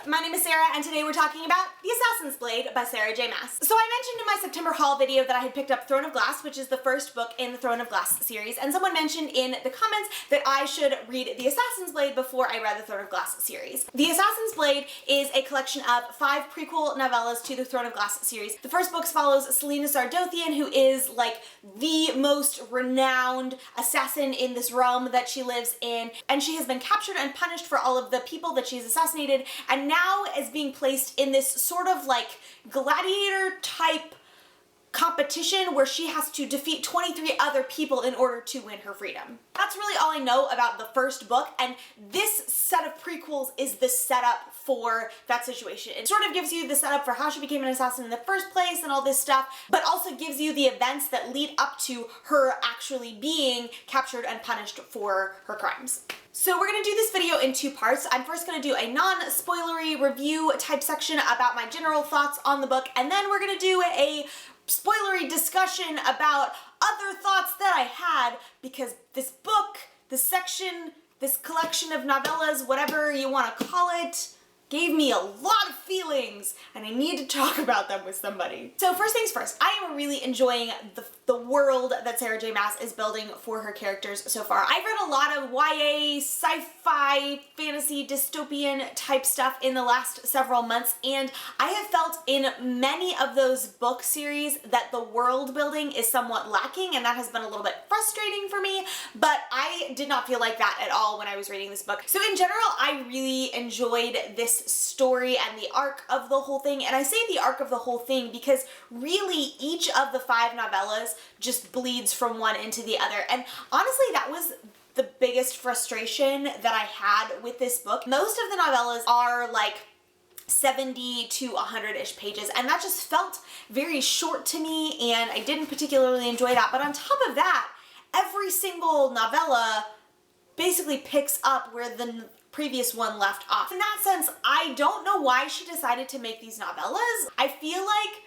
my name is Sarah and today we're talking about The Assassin's Blade by Sarah J. Maas. So I mentioned in my September haul video that I had picked up Throne of Glass, which is the first book in the Throne of Glass series, and someone mentioned in the comments that I should read The Assassin's Blade before I read the Throne of Glass series. The Assassin's Blade is a collection of 5 prequel novellas to the Throne of Glass series. The first book follows Selena Sardothian, who is like the most renowned assassin in this realm that she lives in, and she has been captured and punished for all of the people that she's assassinated, and now is being placed in this sort of like gladiator type competition where she has to defeat 23 other people in order to win her freedom. That's really all I know about the first book, and this set of prequels is the setup for that situation. It sort of gives you the setup for how she became an assassin in the first place and all this stuff, but also gives you the events that lead up to her actually being captured and punished for her crimes. So we're going to do this video in 2 parts. I'm first going to do a non-spoilery review type section about my general thoughts on the book, and then we're going to do a spoilery discussion about other thoughts that I had, because this book, this section, this collection of novellas, whatever you want to call it, gave me a lot of feelings, and I need to talk about them with somebody. So first things first, I am really enjoying the world that Sarah J. Maas is building for her characters so far. I've read a lot of YA, sci-fi, fantasy, dystopian type stuff in the last several months, and I have felt in many of those book series that the world building is somewhat lacking, and that has been a little bit frustrating for me, but I did not feel like that at all when I was reading this book. So in general, I really enjoyed this story and the arc of the whole thing, and I say the arc of the whole thing because really each of the 5 novellas just bleeds from one into the other, and honestly that was the biggest frustration that I had with this book. Most of the novellas are like 70 to 100-ish pages, and that just felt very short to me, and I didn't particularly enjoy that. But on top of that, every single novella basically picks up where the previous one left off. In that sense, I don't know why she decided to make these novellas. I feel like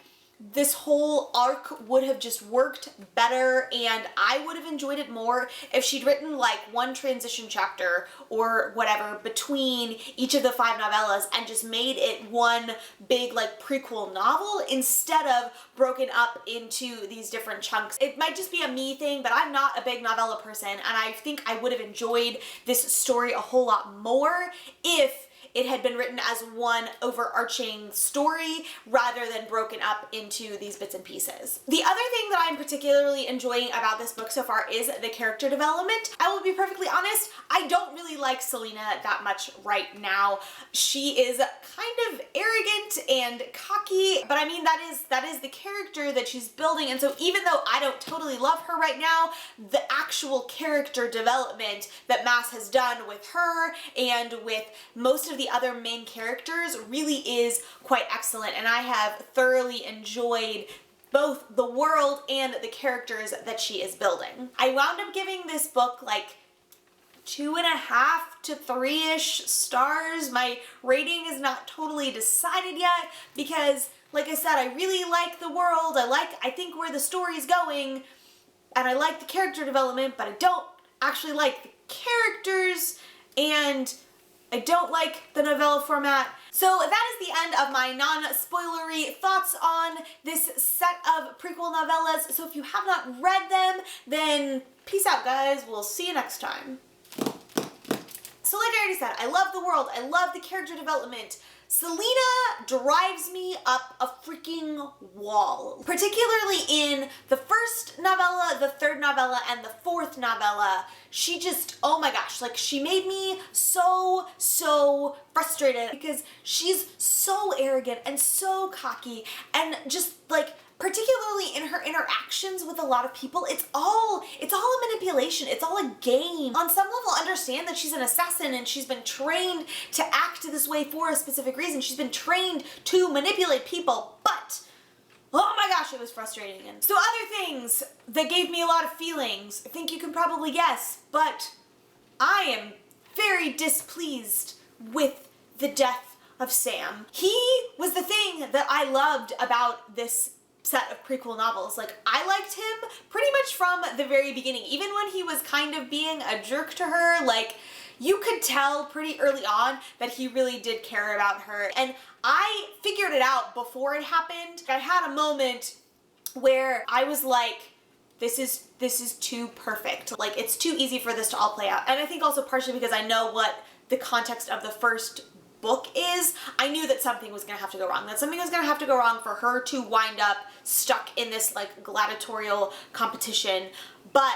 this whole arc would have just worked better, and I would have enjoyed it more if she'd written like one transition chapter or whatever between each of the 5 novellas and just made it one big like prequel novel instead of broken up into these different chunks. It might just be a me thing, but I'm not a big novella person, and I think I would have enjoyed this story a whole lot more if it had been written as one overarching story rather than broken up into these bits and pieces. The other thing that I'm particularly enjoying about this book so far is the character development. I will be perfectly honest, I don't really like Selena that much right now. She is kind of arrogant and cocky, but I mean that is the character that she's building, and so even though I don't totally love her right now, the actual character development that Maas has done with her and with most of the other main characters really is quite excellent, and I have thoroughly enjoyed both the world and the characters that she is building. I wound up giving this book like 2.5 to 3-ish stars. My rating is not totally decided yet because, like I said, I really like the world, I think where the story's going, and I like the character development, but I don't actually like the characters, and I don't like the novella format. So that is the end of my non-spoilery thoughts on this set of prequel novellas. So if you have not read them, then peace out, guys. We'll see you next time. So like I already said, I love the world. I love the character development. Selena drives me up a freaking wall, particularly in the first novella, the third novella, and the fourth novella. She just, oh my gosh, like she made me so frustrated because she's so arrogant and so cocky, and just like particularly in her interactions with a lot of people, it's all a manipulation. It's all a game. On some level, understand that she's an assassin and she's been trained to act this way for a specific reason. She's been trained to manipulate people, but oh my gosh, it was frustrating. And so other things that gave me a lot of feelings, I think you can probably guess, but I am very displeased with the death of Sam. He was the thing that I loved about this set of prequel novels. Like, I liked him pretty much from the very beginning, even when he was kind of being a jerk to her. Like, you could tell pretty early on that he really did care about her. And I figured it out before it happened. I had a moment where I was like, this is too perfect. Like, it's too easy for this to all play out. And I think also partially because I know what the context of the first book is, I knew that something was gonna have to go wrong. That something was gonna have to go wrong for her to wind up stuck in this like gladiatorial competition. But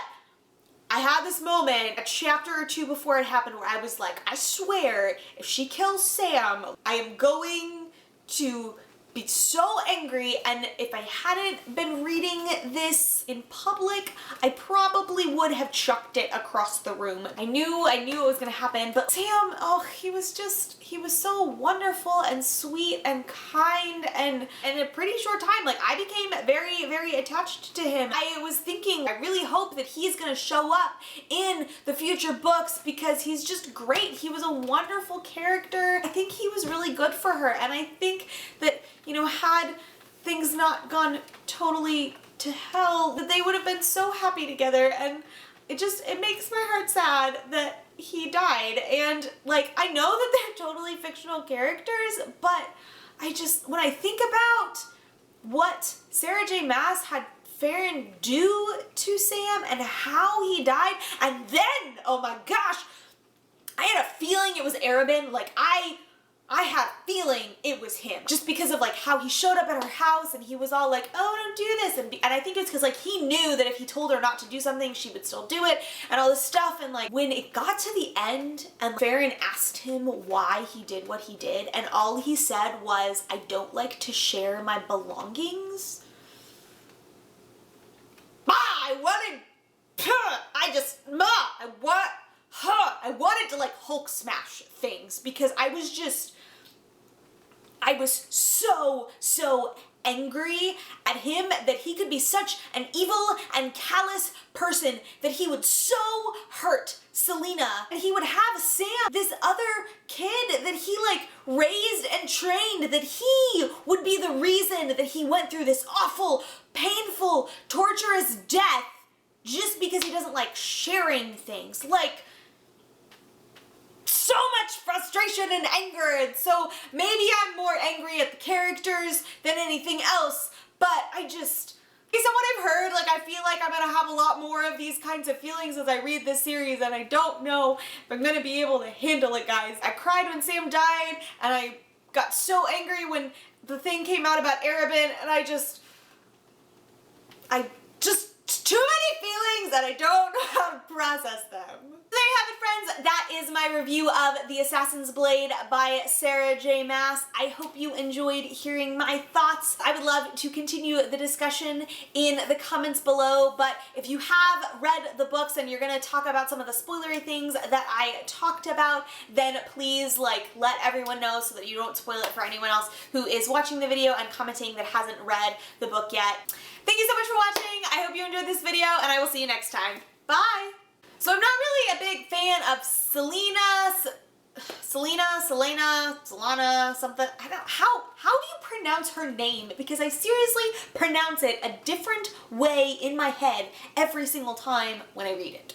I had this moment, a chapter or two before it happened, where I was like, I swear, if she kills Sam, I am going to be so angry, and if I hadn't been reading this in public, I probably would have chucked it across the room. I knew it was gonna happen, but Sam, oh, he was so wonderful and sweet and kind, and in a pretty short time, like, I became very, very attached to him. I was thinking, I really hope that he's gonna show up in the future books because he's just great. He was a wonderful character. I think he was really good for her, and I think that, you know, had things not gone totally to hell, that they would have been so happy together, and it makes my heart sad that he died. And like, I know that they're totally fictional characters, but when I think about what Sarah J. Maas had Farron do to Sam and how he died, and then, oh my gosh, I had a feeling it was Arabin. Like, I had a feeling it was him, just because of like how he showed up at her house and he was all like, oh, don't do this, and I think it's because like he knew that if he told her not to do something, she would still do it, and all this stuff. And like, when it got to the end and Farron asked him why he did what he did, and all he said was, I don't like to share my belongings. I wanted to like Hulk smash things, because I was so angry at him that he could be such an evil and callous person, that he would so hurt Selena, and he would have Sam, this other kid that he like raised and trained, that he would be the reason that he went through this awful, painful, torturous death just because he doesn't like sharing things. Like, so much frustration and anger, and so maybe I'm more angry at the characters than anything else, but based on what I've heard, like, I feel like I'm gonna have a lot more of these kinds of feelings as I read this series, and I don't know if I'm gonna be able to handle it, guys. I cried when Sam died, and I got so angry when the thing came out about Arabin, and too many feelings, and I don't know how to process them. There you have it, friends. That is my review of The Assassin's Blade by Sarah J. Maas. I hope you enjoyed hearing my thoughts. I would love to continue the discussion in the comments below, but if you have read the books and you're gonna talk about some of the spoilery things that I talked about, then please like let everyone know so that you don't spoil it for anyone else who is watching the video and commenting that hasn't read the book yet. Thank you so much for watching. I hope you enjoyed this video, and I will see you next time. Bye! So I'm not really a big fan of Selena, something. I don't, how do you pronounce her name? Because I seriously pronounce it a different way in my head every single time when I read it.